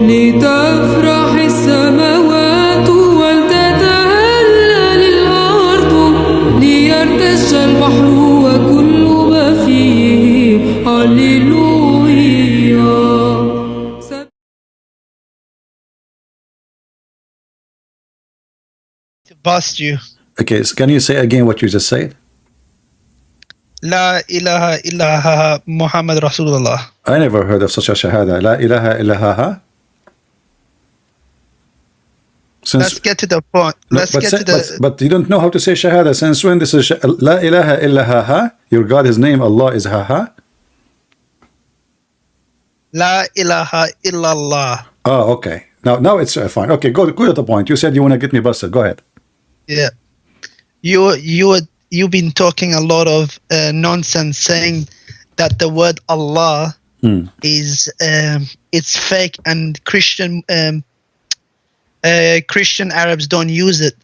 لتفرح السماوات ولتتهلل الأرض ليرتج البحر وكل ما فيه هللويا. Past you. Okay, so can you say again what you just said? La ilaha illallah Muhammad Rasulullah. I never heard of such a shahada. La ilaha illallah. Let's get to the point. But you don't know how to say shahada. Since when this is La ilaha illallah? Your God, His name Allah is ha. La ilaha illallah. Oh, okay. Now it's fine. Okay, go to the point. You said you want to get me busted. Go ahead. Yeah. You've been talking a lot of nonsense, saying that the word Allah is it's fake and Christian Arabs don't use it.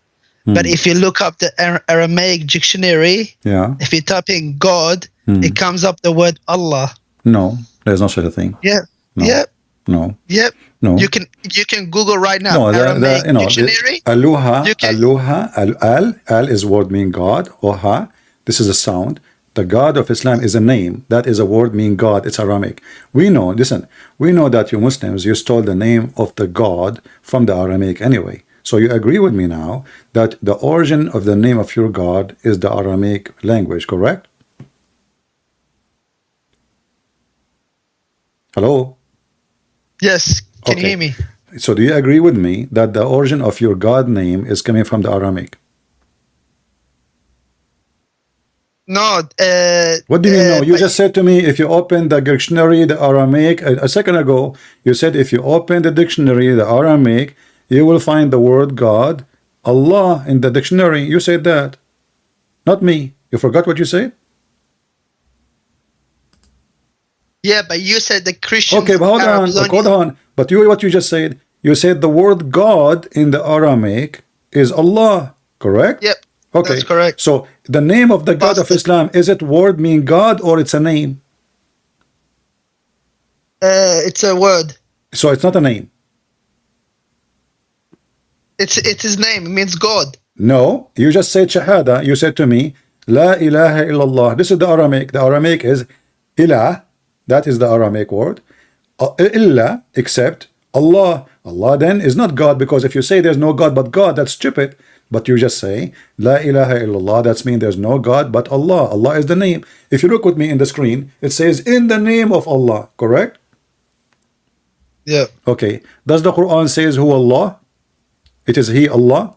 But if you look up the Aramaic dictionary, if you type in God, it comes up the word Allah. No, there's no such a thing. Yeah. No. Yep. No. Yep. No. You can Google right now. No, Aramaic dictionary. Aloha al is word mean God. Oha, this is a sound. The God of Islam is a name. That is a word mean God. It's Aramaic. We know, listen, we know that you Muslims, you stole the name of the God from the Aramaic anyway. So you agree with me now that the origin of the name of your God is the Aramaic language, correct? Hello? Yes. Can you hear me? So do you agree with me that the origin of your God name is coming from the Aramaic? No. What do you mean no? You just said to me, if you open the dictionary, the Aramaic, a second ago, you said if you open the dictionary, the Aramaic, you will find the word God, Allah in the dictionary. You said that. Not me. You forgot what you said? Yeah, but you said the Christians. Okay, but hold on. But what you just said, you said the word God in the Aramaic is Allah, correct? Yep. Okay, that's correct. So the name of the God of Islam, is it word mean God or it's a name? It's a word. So it's not a name. It's his name. It means God. No, you just said shahada. You said to me, La ilaha illallah. This is the Aramaic. The Aramaic is ilah. That is the Aramaic word. Illa, except Allah. Allah then is not God, because if you say there's no God but God, that's stupid. But you just say La ilaha illallah. That's mean there's no God but Allah. Allah is the name. If you look with me in the screen, it says in the name of Allah. Correct? Yeah. Okay. Does the Quran says who Allah? It is He Allah.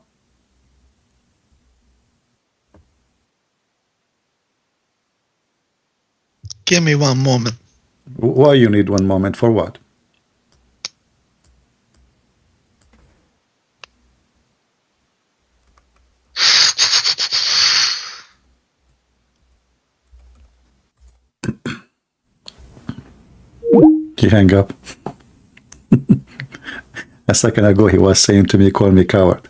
Give me one moment. Why you need one moment? For what? He hang up. A second ago he was saying to me, call me coward.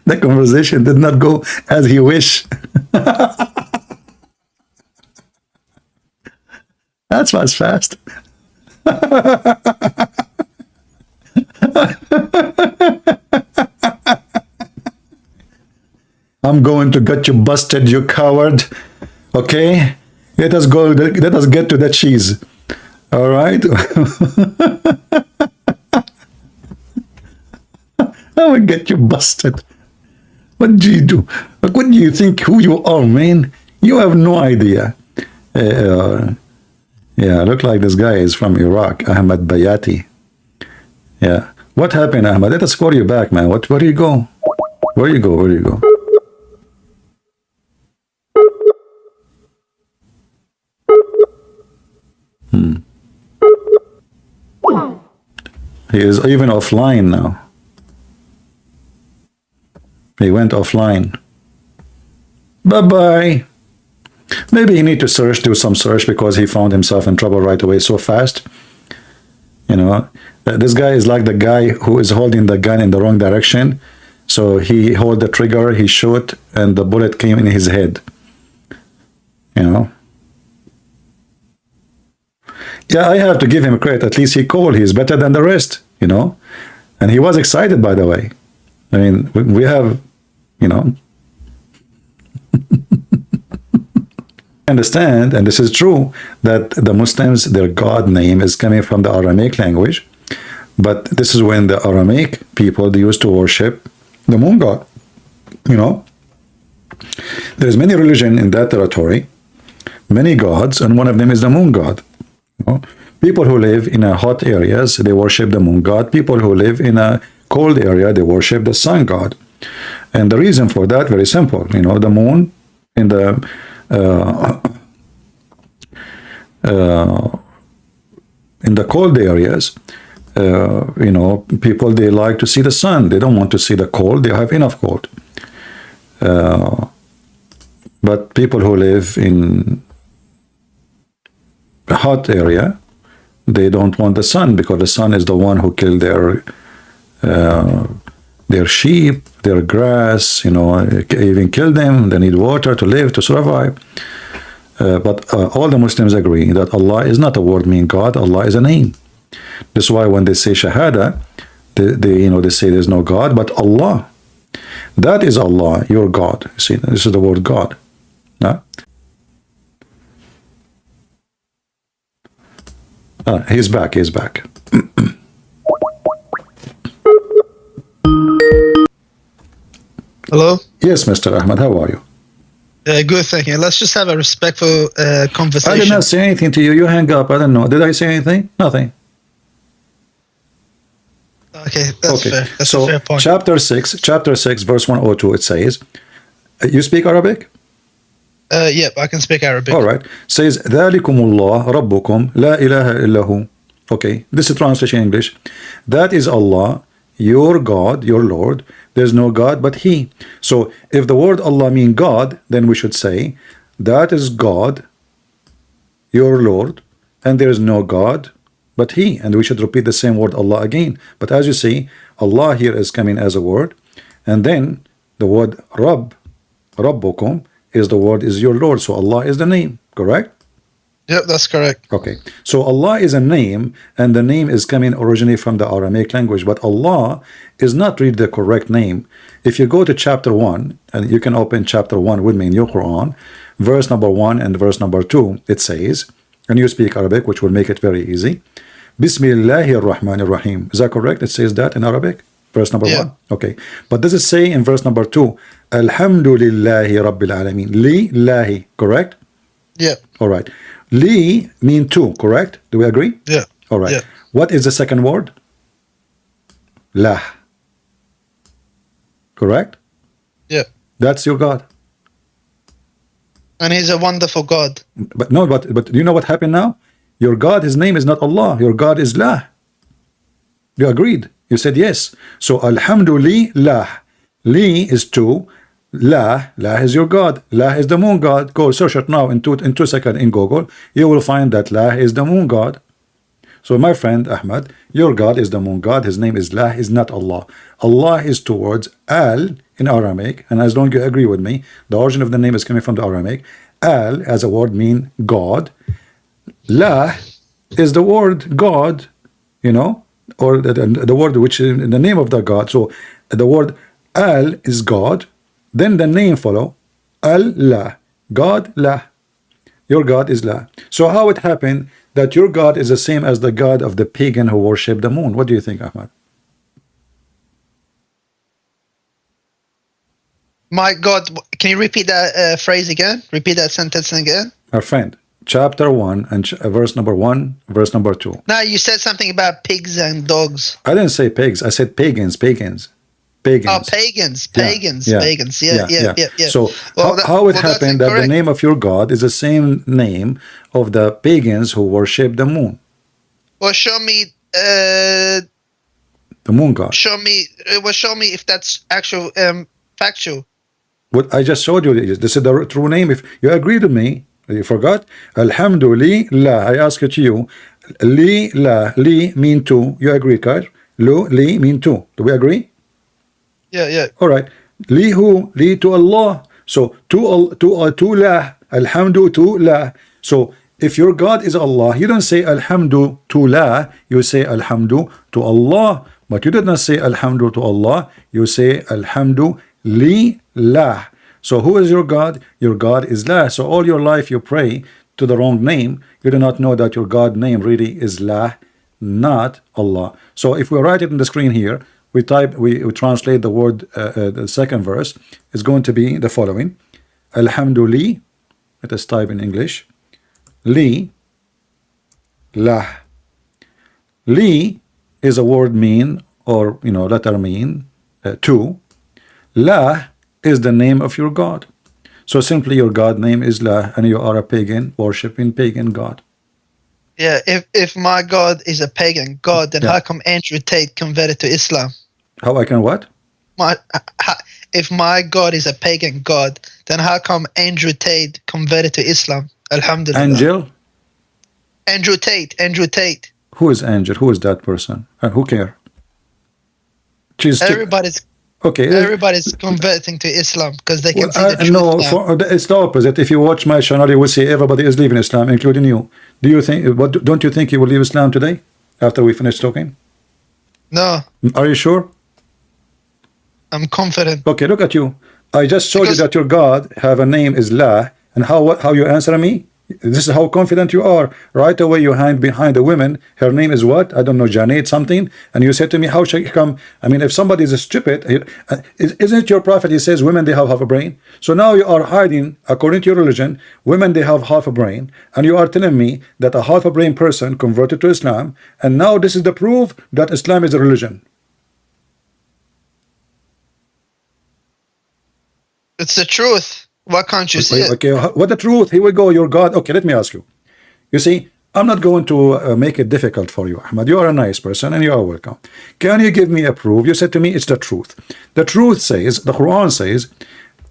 The conversation did not go as he wished. That was fast. I'm going to get you busted, you coward. Okay? Let us go. Let us get to the cheese. All right? I will get you busted. What do you do? What do you think who you are, man? You have no idea. Yeah, look like this guy is from Iraq, Ahmad Bayati. Yeah. What happened, Ahmad? Let us call you back, man. Where do you go? Where you go? Where do you go? He is even offline now. He went offline. Bye-bye. Maybe he need to do some search, because he found himself in trouble right away so fast. You know, this guy is like the guy who is holding the gun in the wrong direction. So he hold the trigger, he shot, and the bullet came in his head. You know. Yeah, I have to give him credit. At least he called. He's better than the rest, you know. And he was excited, by the way. I mean, we have, you know, understand, and this is true, that the Muslims, their God name is coming from the Aramaic language. But this is when the Aramaic people, they used to worship the moon god. You know, there's many religion in that territory, many gods, and one of them is the moon god. You know? People who live in a hot areas, they worship the moon god. People who live in a cold area, they worship the sun god. And the reason for that, very simple. You know, the moon in the cold areas, you know, people, they like to see the sun. They don't want to see the cold. They have enough cold. But people who live in a hot area, they don't want the sun, because the sun is the one who killed their sheep, their grass, you know, even kill them. They need water to live, to survive. But all the Muslims agree that Allah is not a word meaning God. Allah is a name. This is why when they say Shahada, they say there's no God, but Allah. That is Allah, your God. You see, this is the word God. No? He's back. He's back. Hello? Yes, Mr. Ahmed, how are you? Good, thank you. Let's just have a respectful conversation. I did not say anything to you. You hang up. I don't know. Did I say anything? Nothing. Okay, that's fair. That's a fair point. Chapter 6, verse 102, it says, you speak Arabic? Yep, I can speak Arabic. All right. Says, ذَلِكُمُ اللَّهُ رَبُّكُمْ لَا إِلَهَ إِلَّا هُ. Okay, this is translation in English. That is Allah, your God, your Lord. There's no God but He. So if the word Allah means God, then we should say, that is God, your Lord, and there is no God but He. And we should repeat the same word Allah again. But as you see, Allah here is coming as a word, and then the word Rabb, Rabbukum, is the word is your Lord. So Allah is the name, correct? Yep, that's correct. Okay, so Allah is a name, and the name is coming originally from the Aramaic language, but Allah is not really the correct name. If you go to chapter 1, and you can open chapter 1 with me in your Quran, verse number 1 and verse number 2, it says, and you speak Arabic, which will make it very easy, Bismillahir Rahmanir Rahim. Is that correct? It says that in Arabic? Verse number 1. Okay, but does it say in verse number 2, Alhamdulillahi Rabbil Alameen? Li-lahi, correct? Yeah. All right. Li mean two, correct? Do we agree? Yeah. All right. Yeah. What is the second word? Lah. Correct? Yeah. That's your God. And He's a wonderful God. But no, but you know what happened now? Your God, His name is not Allah. Your God is Lah. You agreed. You said yes. So Alhamdulillah. Li is two. La is your God. La is the moon God. Go search it now in 2 seconds in Google. You will find that La is the moon God. So my friend Ahmed, your God is the moon God. His name is La, is not Allah. Allah is towards Al in Aramaic, and as long as you agree with me, the origin of the name is coming from the Aramaic. Al as a word mean God. La is the word God, you know, or the word which is the name of the God. So the word Al is God. Then the name follow, Allah, God, La. Your God is La. So how it happened that your God is the same as the God of the pagan who worship the moon? What do you think, Ahmad? My God, can you repeat that phrase again? Repeat that sentence again? Our friend, chapter 1 and verse number 1, verse number 2. No, you said something about pigs and dogs. I didn't say pigs. I said pagans. Pagans. Oh, pagans. Yeah. So how it happened that the name of your God is the same name of the pagans who worship the moon? Well, show me the moon God. Show me if that's actual factual. What I just showed you, this is the true name. If you agreed with me, you forgot. Alhamdulillah. I ask it to you. Li mean two. You agree, Kaj? Li mean two. Do we agree? Yeah. All right. Li who? Li to Allah. So to Allah. Alhamdu to Allah. So if your God is Allah, you don't say Alhamdu to La, you say Alhamdu to Allah. But you did not say Alhamdu to Allah, you say Alhamdu li La. So who is your God? Your God is La. So all your life you pray to the wrong name. You do not know that your God name really is La, not Allah. So if we write it in the screen here, we translate the word, the second verse is going to be the following: Alhamdulillah. Let us type in English. Li, lah. Li is a word mean, or letter mean, to. Lah is the name of your God. So simply your God name is La, and you are a pagan, worshipping pagan God. Yeah, if my God is a pagan God, then how come Andrew Tate converted to Islam? How I can what? If my God is a pagan God, then how come Andrew Tate converted to Islam? Alhamdulillah. Andrew Tate. Who is Angel? Who is that person? Who care? Everybody's converting to Islam because they can see the truth. No, it's the opposite. If you watch my channel, you will see everybody is leaving Islam, including you. Don't you think you will leave Islam today after we finish talking? No. Are you sure? I'm confident. Okay, look at you. I just showed you that your God have a name is La, and how you answer me? This is how confident you are. Right away you hide behind a woman. Her name is what? I don't know, Janet something. And you said to me, how should I come? I mean, if somebody is stupid, isn't it your prophet? He says women, they have half a brain. So now you are hiding, according to your religion, women, they have half a brain. And you are telling me that a half a brain person converted to Islam. And now this is the proof that Islam is a religion. It's the truth. Why can't you see it? Okay, what the truth? Here we go, your God. Okay, let me ask you. You see, I'm not going to make it difficult for you, Ahmad. You are a nice person and you are welcome. Can you give me a proof? You said to me, it's the truth. The truth says, the Quran says,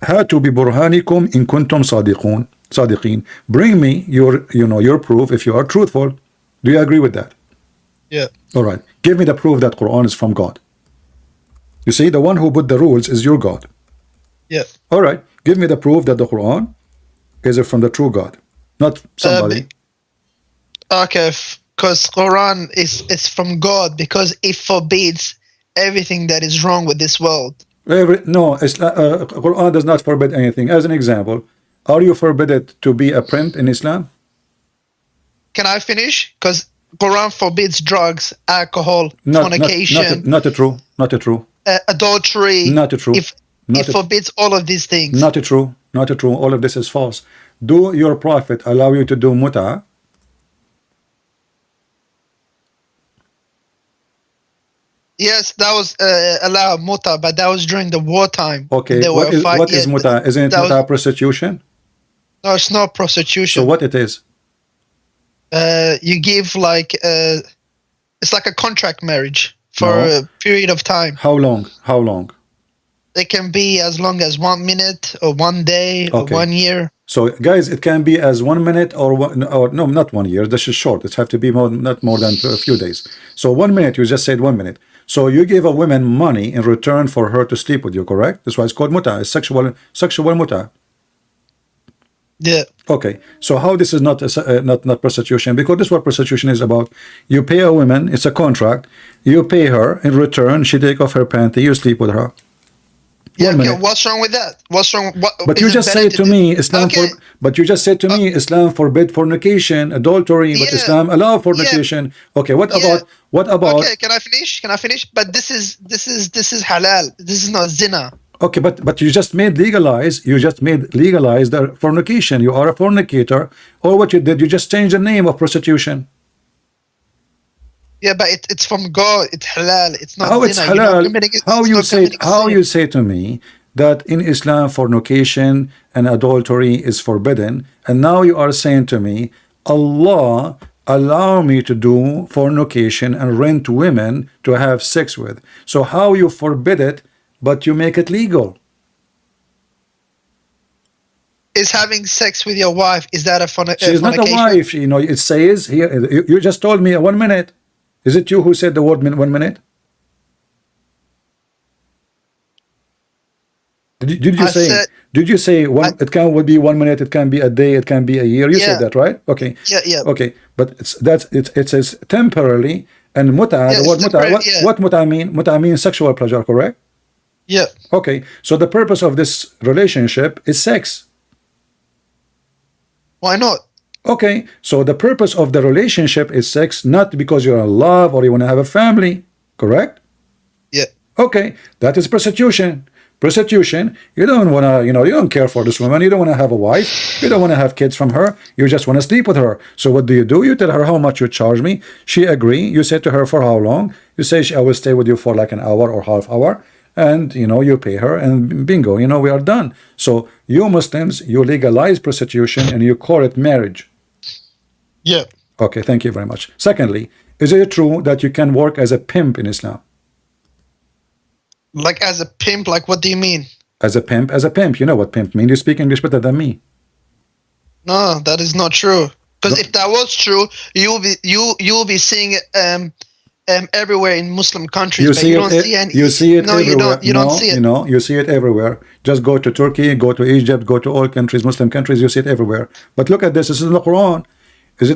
Hatu bi burhanikum in kuntum sadiqeen. Bring me your proof if you are truthful. Do you agree with that? Yeah. All right. Give me the proof that Quran is from God. You see, the one who put the rules is your God. Yeah. All right. Give me the proof that the Quran is from the true God, not somebody. Okay, because Quran is from God because it forbids everything that is wrong with this world. Quran does not forbid anything. As an example, are you forbidden to be a pimp in Islam? Can I finish? Because Quran forbids drugs, alcohol, fornication. Not true. Adultery. Not true. It forbids all of these things. Not true. All of this is false. Do your prophet allow you to do muta? Yes, that was allowed muta, but that was during the wartime. Okay, what is muta? Isn't it muta prostitution? No, it's not prostitution. So what it is? You give it's like a contract marriage for a period of time. How long? It can be as long as 1 minute or 1 day or 1 year. So guys, it can be as 1 minute or no, not 1 year. This is short. It have to be not more than a few days. So 1 minute, you just said 1 minute. So you give a woman money in return for her to sleep with you, correct? That's why it's called muta. It's sexual muta. Yeah. Okay. So how this is not prostitution? Because this is what prostitution is about. You pay a woman. It's a contract. You pay her in return. She take off her panty. You sleep with her. Yeah, okay, what's wrong with that? What's wrong? But you just said to me, Islam. But you just said to me, Islam forbid fornication, adultery. But Islam allow fornication. Okay, what about? Okay, can I finish? But this is halal. This is not zina. Okay, but you just made legalize. The fornication. You are a fornicator. Or what you did? You just changed the name of prostitution. Yeah, but it's from God. It's halal. It's not. How it's halal? How you say to me that in Islam fornication and adultery is forbidden, and now you are saying to me, Allah allow me to do fornication and rent women to have sex with. So how you forbid it, but you make it legal? Is having sex with your wife, is that a fornication? She's not a wife. It says here. You just told me 1 minute. Is it you who said the word 1 minute? Did you say? Did you say one? It can would be 1 minute. It can be a day. It can be a year. You said that, right? Okay. Yeah. Okay, but it says temporarily, and muta. The word muta. What muta mean? Muta means sexual pleasure, correct? Yeah. Okay, so the purpose of this relationship is sex. Why not? Okay, so the purpose of the relationship is sex, not because you're in love or you want to have a family, correct? Yeah. Okay, that is prostitution. Prostitution, you don't want to, you don't care for this woman. You don't want to have a wife. You don't want to have kids from her. You just want to sleep with her. So what do? You tell her how much you charge me. She agree. You say to her for how long. You say, I will stay with you for like an hour or half hour. And, you pay her and bingo, we are done. So you Muslims, you legalize prostitution and you call it marriage. Yeah. Okay, thank you very much. Secondly, is it true that you can work as a pimp in Islam? Like as a pimp, like what do you mean? As a pimp. You know what pimp means. You speak English better than me. No, that is not true. Because if that was true, you'll be seeing it everywhere in Muslim countries. You see it no, everywhere. You don't see it. You see it everywhere. Just go to Turkey, go to Egypt, go to all countries, Muslim countries. You see it everywhere. But look at this. This is in the Quran. Is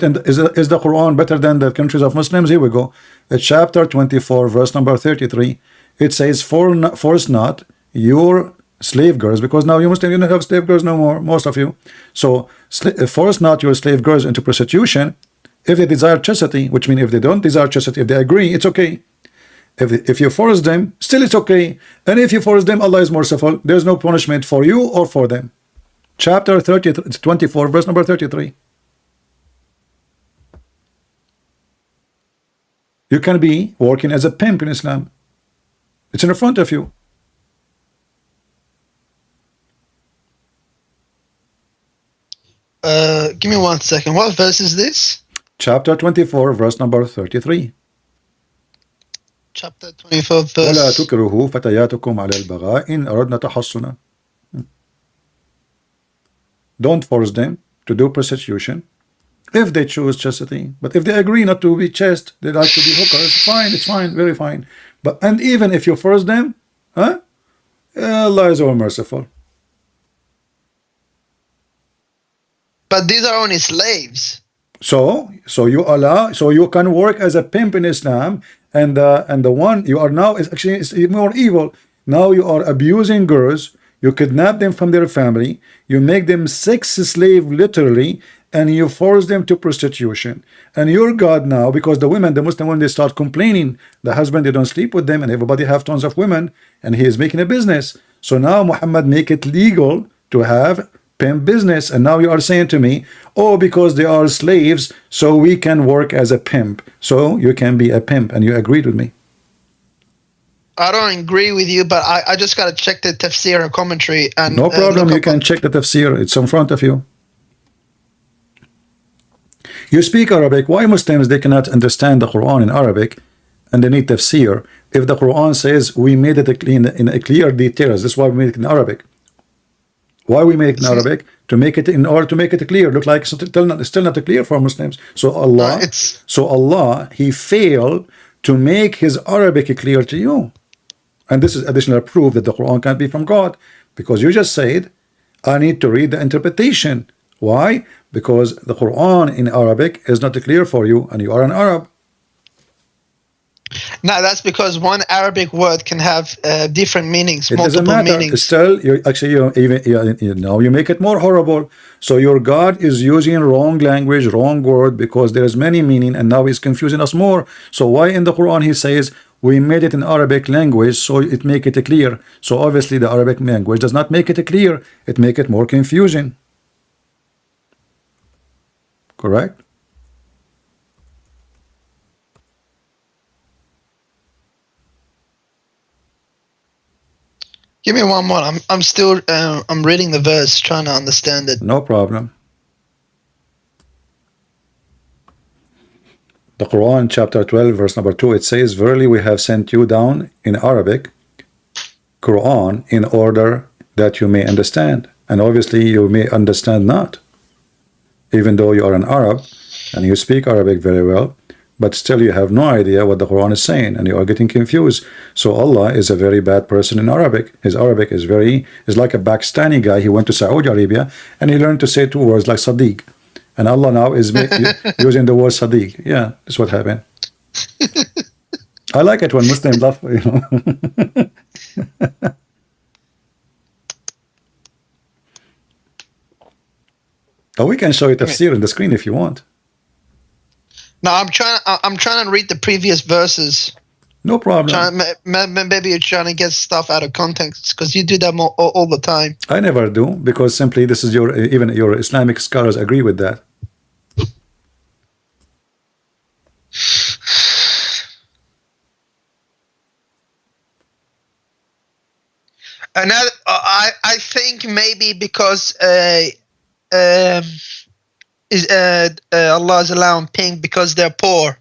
the Quran better than the countries of Muslims? Here we go. It's chapter 24, verse number 33. It says, force not your slave girls, because now you Muslims, you don't have slave girls no more, most of you. So force not your slave girls into prostitution if they desire chastity, which means if they don't desire chastity, if they agree, it's okay. If you force them, still it's okay. And if you force them, Allah is merciful. There's no punishment for you or for them. Chapter 24, verse number 33. You can be working as a pimp in Islam. It's in front of you. Give me 1 second. What verse is this? Chapter 24, verse number 33. Chapter 24, ولا verse. تكرهوا فتياتكم على البغاء إن أردنا تحصنا. Don't force them to do prostitution if they choose chastity. But if they agree not to be chaste, they like to be hookers, fine, it's fine, very fine. And even if you force them, Allah is all merciful. But these are only slaves. So you can work as a pimp in Islam, and the one you are now is more evil. Now you are abusing girls, you kidnap them from their family, you make them sex slave literally, and you force them to prostitution. And your God now, because the Muslim women, they start complaining, the husband, they don't sleep with them, and everybody have tons of women, and he is making a business. So now Muhammad make it legal to have pimp business. And now you are saying to me, oh, because they are slaves, so we can work as a pimp. So you can be a pimp, and you agreed with me. I don't agree with you, but I just got to check the tafsir and commentary. And no problem, you can check the tafsir. It's in front of you. You speak Arabic. Why Muslims, they cannot understand the Quran in Arabic and they need tafsir? If the Quran says we made it in a clear details, that's why we made it in Arabic. Why we make it in Arabic? To make it, in order to make it clear. Look like it's still not clear for Muslims. So Allah, He failed to make His Arabic clear to you. And this is additional proof that the Quran can't be from God, because you just said I need to read the interpretation. Why? Because the Quran in Arabic is not clear for you, and you are an Arab. No, that's because one Arabic word can have different meanings, it multiple doesn't matter. meanings. Still, you make it more horrible. So your God is using wrong language, wrong word, because there is many meaning, and now He's confusing us more. So why in the Quran He says we made it in Arabic language, so it make it clear? So obviously the Arabic language does not make it clear; it make it more confusing. Correct? Give me one more. I'm still I'm reading the verse, trying to understand it. No problem. The Quran, chapter 12, verse number 2, it says, verily we have sent you down in Arabic Quran in order that you may understand. And obviously you may understand not, even though you are an Arab and you speak Arabic very well, but still you have no idea what the Quran is saying, and you are getting confused. So Allah is a very bad person in Arabic. His Arabic is like a Pakistani guy. He went to Saudi Arabia and he learned to say two words like Sadiq, and Allah now is using the word Sadiq. Yeah, that's what happened. I like it when Muslims laugh, you know. Oh, we can show you tafsir on the screen if you want. No, I'm trying to read the previous verses. No problem. Maybe you're trying to get stuff out of context because you do that all the time. I never do, because simply this is even your Islamic scholars agree with that. Another, I think maybe because Allah is allowing pink because they're poor.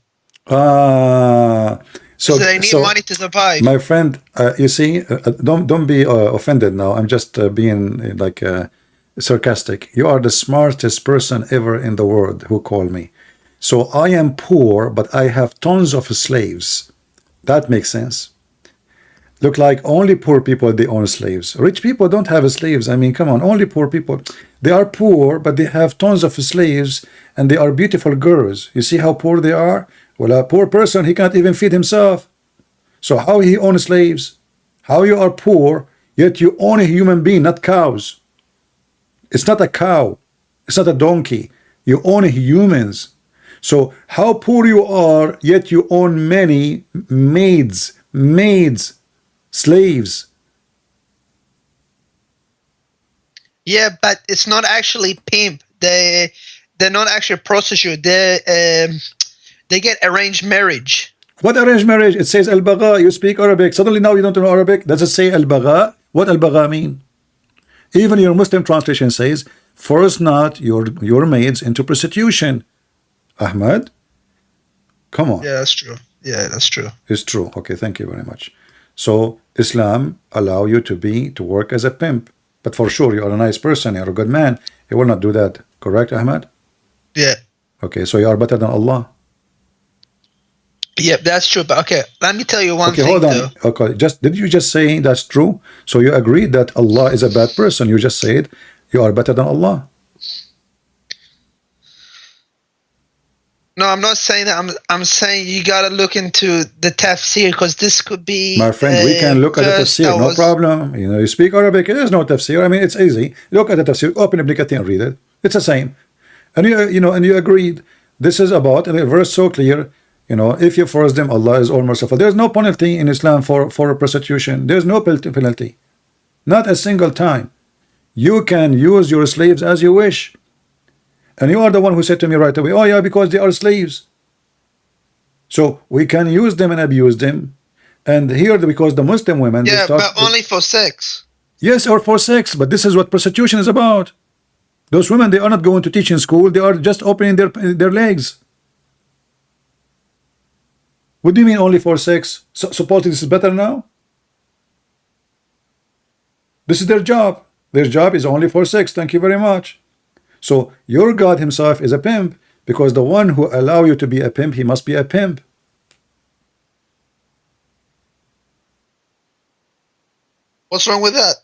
So they need money to survive. My friend, you see, don't be offended now. I'm just being like sarcastic. You are the smartest person ever in the world who called me. So I am poor, but I have tons of slaves. That makes sense. Look like only poor people, they own slaves. Rich people don't have slaves. I mean, come on, only poor people. They are poor, but they have tons of slaves, and they are beautiful girls. You see how poor they are? Well, a poor person, he can't even feed himself. So how he owns slaves? How you are poor, yet you own a human being, not cows. It's not a cow. It's not a donkey. You own humans. So how poor you are, yet you own many maids, slaves. Yeah, but it's not actually pimp. They're not actually prostitute. They get arranged marriage. What arranged marriage? It says al-bagha. You speak Arabic. Suddenly now you don't know Arabic. Does it say al-bagha? What al-bagha mean? Even your Muslim translation says, force not your maids into prostitution. Ahmad, come on. Yeah, that's true. Yeah, that's true. It's true. Okay, thank you very much. So Islam allow you to work as a pimp, but for sure you are a nice person, you're a good man. He will not do that. Correct, Ahmad? Yeah. Okay, so you are better than Allah. Yep, that's true. But okay, let me tell you one thing. Hold on. Okay, did you just say that's true? So you agree that Allah is a bad person? You just said you are better than Allah. No, I'm not saying that. I'm saying you gotta look into the tafsir because this could be. My friend, we can look at the tafsir, no problem. You know, you speak Arabic. There's no tafsir. I mean, it's easy. Look at the tafsir. Open Ibn Kathir and read it. It's the same. And you agreed. This is about, and the verse so clear. You know, if you force them, Allah is all merciful. There's no penalty in Islam for prostitution. There's no penalty, not a single time. You can use your slaves as you wish. And you are the one who said to me right away, oh yeah, because they are slaves. So we can use them and abuse them. And here, because the Muslim women... Yeah, but only for sex. Yes, or for sex. But this is what prostitution is about. Those women, they are not going to teach in school. They are just opening their legs. What do you mean only for sex? So, supposedly this is better now? This is their job. Their job is only for sex. Thank you very much. So your God himself is a pimp, because the one who allow you to be a pimp, he must be a pimp. What's wrong with that?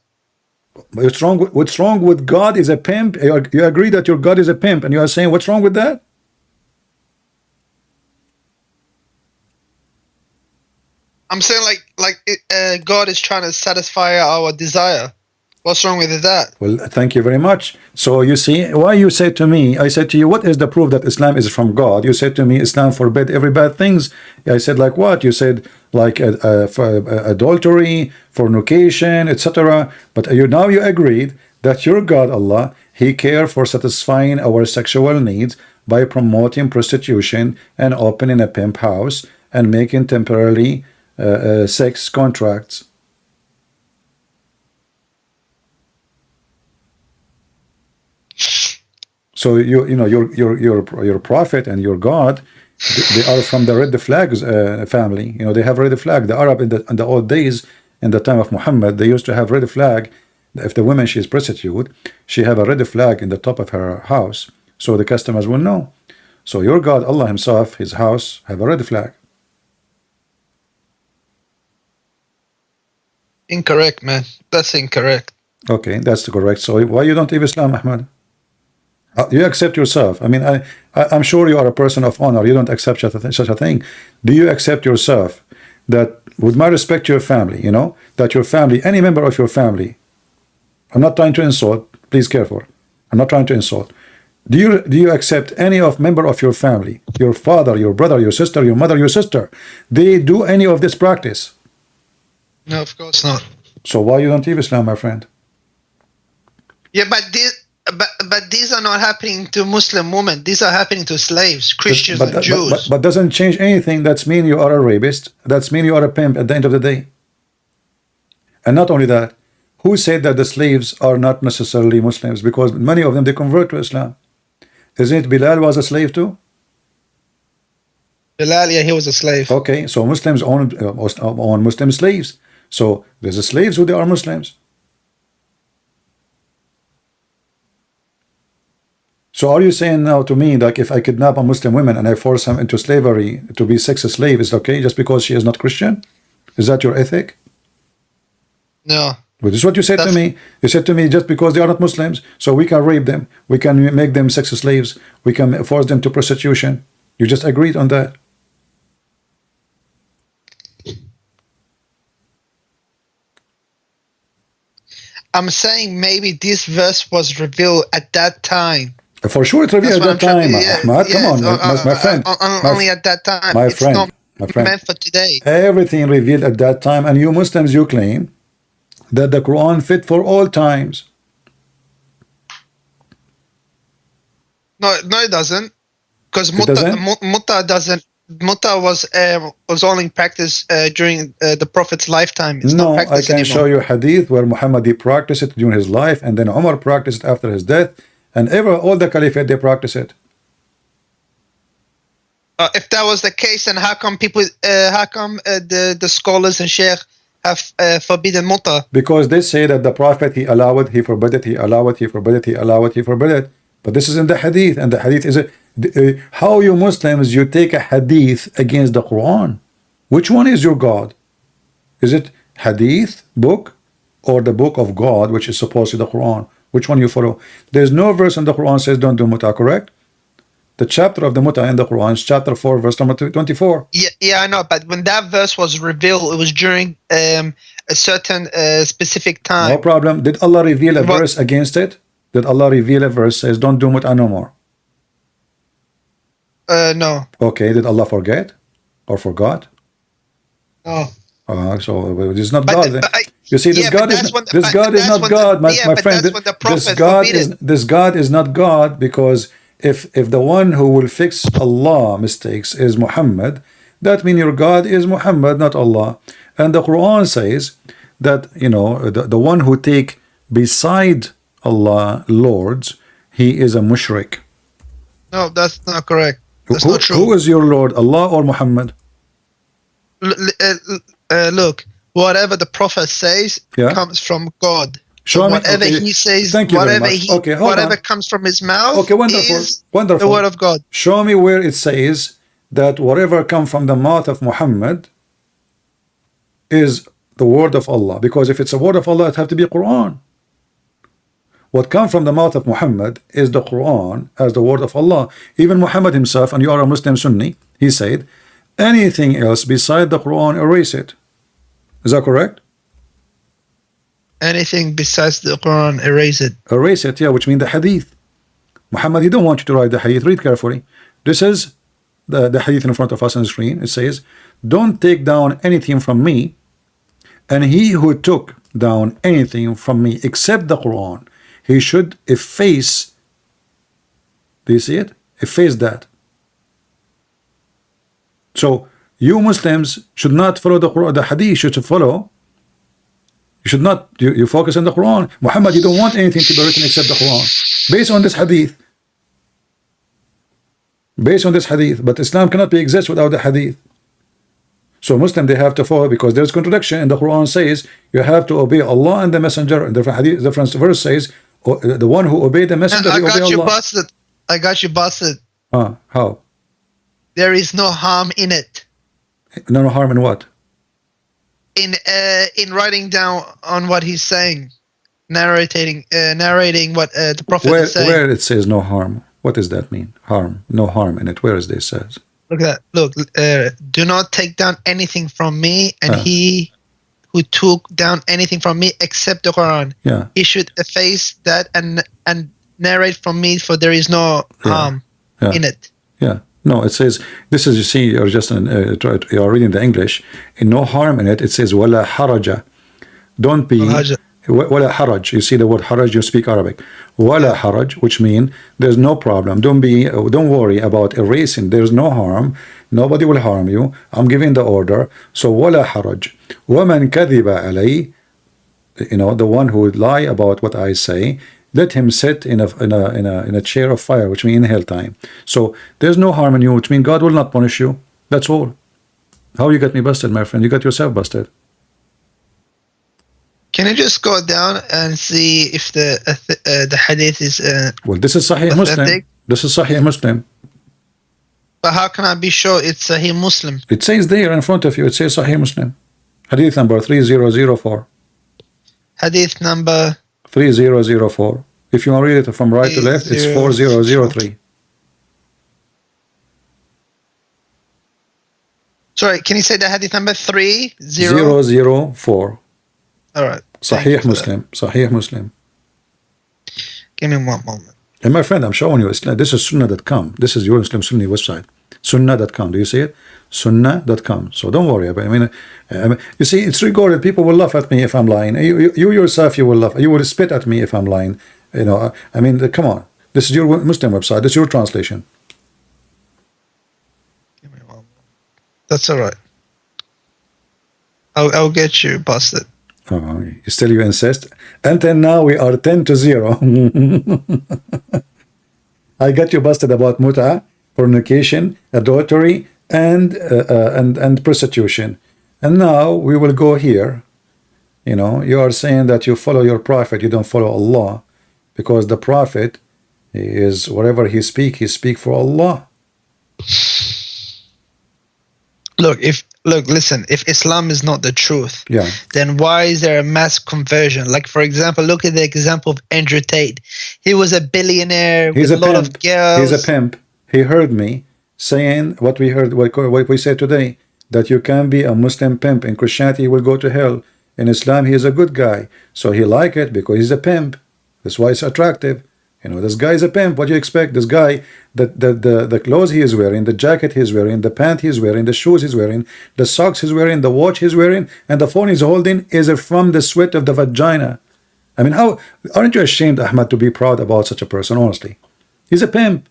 What's wrong with God is a pimp? You agree that your God is a pimp, and you are saying what's wrong with that? I'm saying like God is trying to satisfy our desire. What's wrong with that? Well, thank you very much. So you see, why you said to me, I said to you, what is the proof that Islam is from God? You said to me, Islam forbid every bad things. I said, like what? You said, like adultery, fornication, etc. But now you agreed that your God, Allah, He cares for satisfying our sexual needs by promoting prostitution and opening a pimp house and making temporarily sex contracts. So your prophet and your God, they are from the red flags family. You know, they have red flag. The Arab in the old days, in the time of Muhammad, they used to have red flag. If the woman, she is prostitute, she have a red flag in the top of her house, so the customers will know. So your God, Allah himself, his house, have a red flag. Incorrect, man. That's incorrect. Okay, that's correct. So why you don't leave Islam, Ahmad? You accept yourself. I mean, I'm sure you are a person of honor. You don't accept such a thing. Do you accept yourself that, with my respect to your family, you know, that your family, any member of your family, I'm not trying to insult, please careful. I'm not trying to insult. Do you accept any member of your family, your father, your brother, your sister, your mother, your sister, they do any of this practice? No, of course not. So why you don't leave Islam, my friend? Yeah, but these are not happening to Muslim women. These are happening to slaves, Christians, and Jews. But doesn't change anything. That's mean you are a rapist. That's mean you are a pimp at the end of the day. And not only that, who said that the slaves are not necessarily Muslims? Because many of them, they convert to Islam. Isn't it Bilal was a slave too? Bilal, yeah, he was a slave. Okay, so Muslims own Muslim slaves. So there's a slaves who they are Muslims. So are you saying now to me that if I kidnap a Muslim woman and I force them into slavery to be sex slave, is okay just because she is not Christian? Is that your ethic? No. But this is what you said to me. You said to me, just because they are not Muslims, so we can rape them, we can make them sex slaves, we can force them to prostitution. You just agreed on that. I'm saying maybe this verse was revealed at that time. For sure, it's revealed at that time, Ahmad. Come on, my friend. Only at that time. My it's friend, not my friend. meant for today. Everything revealed at that time, and you Muslims, you claim that the Quran fit for all times. No, it doesn't. Because doesn't? Mutta doesn't. Mutta was only practiced during the Prophet's lifetime. It's No, not I practiced can anymore. show you hadith where Muhammad practiced it during his life, and then Umar practiced it after his death, and all the caliphate they practice it. If that was the case, then how come the scholars and sheikh have forbidden Mutta? Because they say that the Prophet, he allowed, he forbid it, he allowed, he forbid it, he allowed, he forbid it. But this is in the hadith, and the hadith is how you Muslims, you take a hadith against the Quran. Which one is your God? Is it hadith book or the book of God, which is supposed to be the Quran? Which one you follow? There's no verse in the Quran says don't do muta, correct? The chapter of the muta in the Quran is chapter 4, verse number 24. Yeah, I know. But when that verse was revealed, it was during a certain specific time. No problem. Did Allah reveal a verse against it? Did Allah reveal a verse says don't do muta no more? No. Okay. Did Allah forget or forgot? No. So it's not God. You see, this God is not God, my friend. This God is not God, because if the one who will fix Allah mistakes is Muhammad, that means your God is Muhammad, not Allah. And the Quran says that, you know, the one who take beside Allah lords, he is a mushrik. No, that's not correct. That's not true. Who is your Lord, Allah or Muhammad? Look, whatever the Prophet says comes from God. Show me, whatever he says, whatever comes from his mouth is the word of God. Show me where it says that whatever comes from the mouth of Muhammad is the word of Allah. Because if it's a word of Allah, it has to be Quran. What comes from the mouth of Muhammad is the Quran as the word of Allah. Even Muhammad himself, and you are a Muslim Sunni, he said, anything else beside the Quran, erase it. Is that correct? Anything besides the Quran, erase it. Erase it, yeah, which means the hadith. Muhammad, he don't want you to write the hadith. Read carefully. This is the hadith in front of us on the screen. It says, don't take down anything from me, and he who took down anything from me except the Quran, he should efface. Do you see it? Efface that. So you Muslims should not follow the Quran. The hadith should follow. You should not. You focus on the Quran. Muhammad, you don't want anything to be written except the Quran, based on this hadith. Based on this hadith, but Islam cannot be exist without the hadith. So Muslim, they have to follow, because there's contradiction. And the Quran says you have to obey Allah and the Messenger. And the hadith, the verse says, the one who obeyed the Messenger, I got you Allah. busted. I got you busted. How? There is no harm in it. No harm in what? In writing down on what he's saying, narrating what the Prophet is saying. Where it says no harm, what does that mean? Harm, no harm in it. Where is this says? Look at that. Look, do not take down anything from me, and he who took down anything from me except the Quran, he should efface that and narrate from me, for there is no harm in it. Yeah. No, it says, this is, you see, you're just you're reading the English, and no harm in it. It says wala haraja. Don't be wala haraj. You see the word haraj, you speak Arabic. Wala haraj, which means there's no problem. Don't worry about erasing. There's no harm. Nobody will harm you. I'm giving the order. So wala haraj. Waman kadhiba alay, the one who would lie about what I say, let him sit in a chair of fire, which means in hell time. So there's no harm in you, which means God will not punish you. That's all. How you got me busted, my friend? You got yourself busted. Can you just go down and see if the hadith is well, this is Sahih authentic? Muslim. This is Sahih Muslim. But how can I be sure it's Sahih Muslim? It says there in front of you. It says Sahih Muslim. Hadith number 3004. Hadith number 3004. If you want to read it from right to left, it's 4003. Sorry, can you say the hadith number 004? All right. Sahih Muslim. Sahih Muslim. Give me one moment. And my friend, I'm showing you. This is Sunnah.com. This is your Muslim Sunni website. Sunnah.com. Do you see it? Sunnah.com. So don't worry about it. I mean, you see, it's recorded. People will laugh at me if I'm lying. You yourself, you will laugh. You will spit at me if I'm lying. I mean, come on. This is your Muslim website. This is your translation. Give me one moment. That's all right. I'll get you busted. Oh, still you insist? Until now, we are 10-0. I got you busted about muta, fornication, adultery, and prostitution. And now we will go here. You are saying that you follow your prophet, you don't follow Allah, because the prophet is, whatever he speak for Allah. Listen, if Islam is not the truth, yeah, then why is there a mass conversion? Like, for example, look at the example of Andrew Tate. He was a billionaire with a lot of girls. He's a pimp. He heard me saying what we heard, what we said today, that you can be a Muslim pimp. In Christianity, he will go to hell. In Islam, he is a good guy. So he like it because he's a pimp. That's why it's attractive. This guy is a pimp. What do you expect? This guy, the clothes he is wearing, the jacket he's wearing, the pant he's wearing, the shoes he's wearing, the socks he's wearing, the watch he's wearing, and the phone he's holding is from the sweat of the vagina. I mean, aren't you ashamed, Ahmad, to be proud about such a person? Honestly, he's a pimp.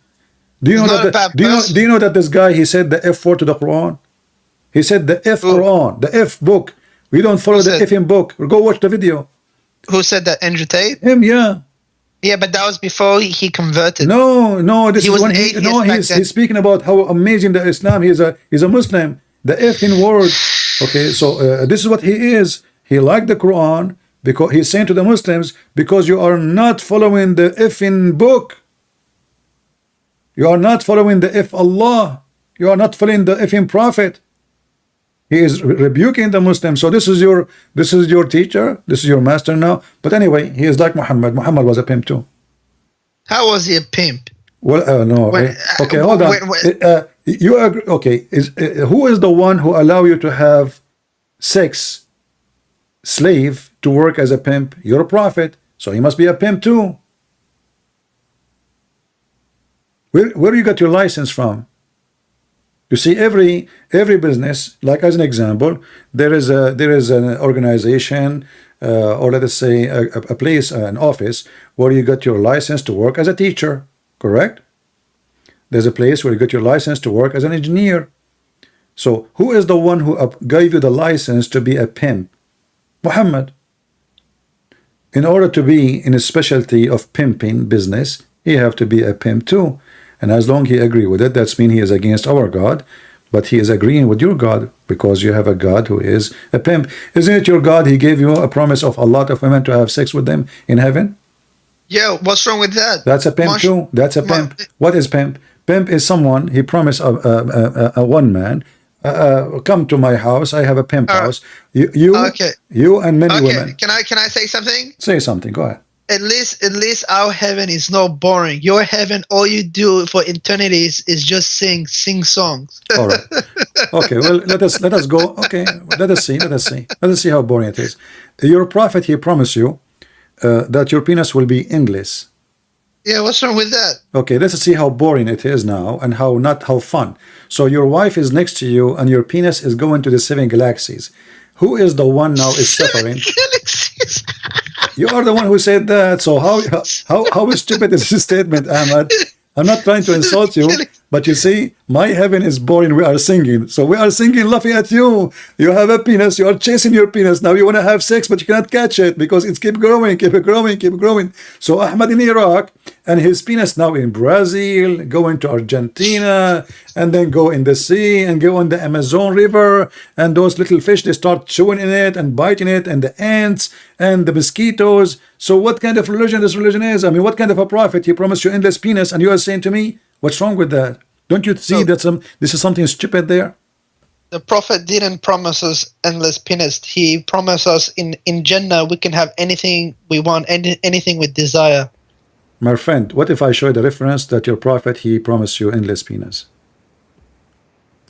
Do you know that? Do you know that this guy, he said the F word to the Quran? He said the F Quran, the F book. We don't follow the F in book. Go watch the video. Who said that? Andrew Tate? Him, yeah. Yeah, but that was before he converted. No, this is when he's speaking about how amazing the Islam. He's a Muslim. The F in word. Okay, so this is what he is. He liked the Quran because he's saying to the Muslims, because you are not following the F in book. You are not following the F Allah. You are not following the F in Prophet. He is rebuking the Muslims. So this is your teacher. This is your master now. But anyway, he is like Muhammad. Muhammad was a pimp too. How was he a pimp? Well, no. Okay, hold on. You agree? Okay, who is the one who allow you to have sex slave to work as a pimp? You're a prophet, so he must be a pimp too. Where you got your license from? You see, every business, like as an example, there is an organization, or let us say a place, an office, where you got your license to work as a teacher, correct? There's a place where you got your license to work as an engineer. So who is the one who gave you the license to be a pimp? Muhammad. In order to be in a specialty of pimping business, you have to be a pimp too. And as long as he agree with it, that's mean he is against our God, but he is agreeing with your God, because you have a God who is a pimp. Isn't it your God? He gave you a promise of a lot of women to have sex with them in heaven. Yeah, what's wrong with that? That's a pimp too. That's a pimp. What is pimp? Pimp is someone, he promised a one man, come to my house, I have a pimp house. Okay. You and many women. Can I say something? Say something, go ahead. At least our heaven is not boring. Your heaven, all you do for eternity is just sing songs. All right. Okay, well, let us go. Okay, let us see how boring it is. Your prophet, he promised you that your penis will be endless. Yeah, what's wrong with that? Okay, let's see how boring it is now and how fun. So your wife is next to you and your penis is going to the 7 galaxies. Who is the one now is suffering? Galaxies. You are the one who said that. So how stupid is this statement, Ahmad? I'm not trying to insult you, but you see, my heaven is boring. We are singing. So we are singing, laughing at you. You have a penis. You are chasing your penis. Now you want to have sex, but you cannot catch it because it's keep growing, keep growing, keep growing. So Ahmad in Iraq and his penis now in Brazil, going to Argentina, and then go in the sea and go on the Amazon River. And those little fish, they start chewing in it and biting it, and the ants and the mosquitoes. So what kind of religion this religion is? I mean, what kind of a prophet? He promised you endless penis, and you are saying to me, what's wrong with that? Don't you see that this is something stupid there? The prophet didn't promise us endless penis. He promised us in Jannah we can have anything we want, anything with desire. My friend, what if I show you the reference that your prophet, he promised you endless penis?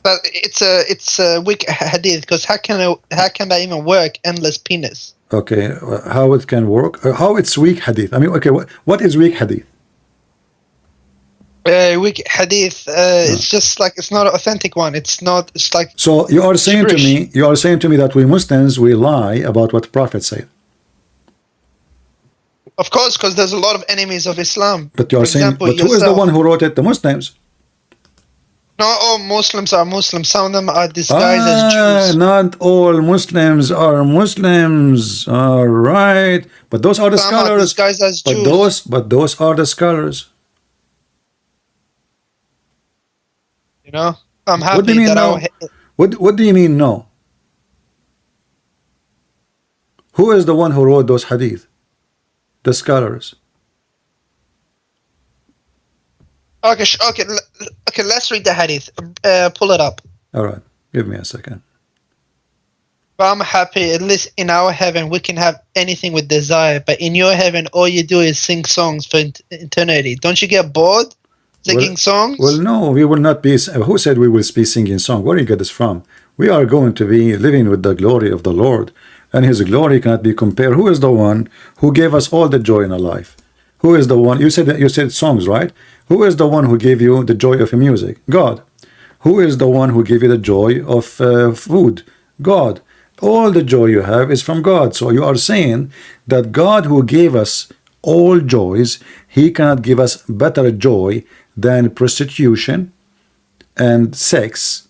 But it's a weak hadith, because how can that even work? Endless penis. Okay, how it can work? How it's weak hadith? I mean, okay, what is weak hadith? Weak hadith. It's just like it's not an authentic one. It's not. It's like. So you are saying to me that we Muslims, we lie about what Prophet said. Of course, because there's a lot of enemies of Islam. But you are saying, but who is the one who wrote it? The Muslims. Not all Muslims are Muslims. Some of them are disguised as Jews. Not all Muslims are Muslims. All right, but those are the Some scholars. are disguised as Jews. But those are the scholars. You know, I'm happy What do you mean that no? What do you mean no? Who is the one who wrote those hadith? The scholars. Okay. Let's read the hadith. Pull it up. All right, give me a second. But I'm happy. At least in our heaven, we can have anything with desire. But in your heaven, all you do is sing songs for eternity. Don't you get bored singing songs? Well, no, we will not be. Who said we will be singing songs? Where do you get this from? We are going to be living with the glory of the Lord, and His glory cannot be compared. Who is the one who gave us all the joy in our life? Who is the one? You said songs, right? Who is the one who gave you the joy of music? God. Who is the one who gave you the joy of food? God. All the joy you have is from God. So you are saying that God who gave us all joys, He cannot give us better joy than prostitution and sex.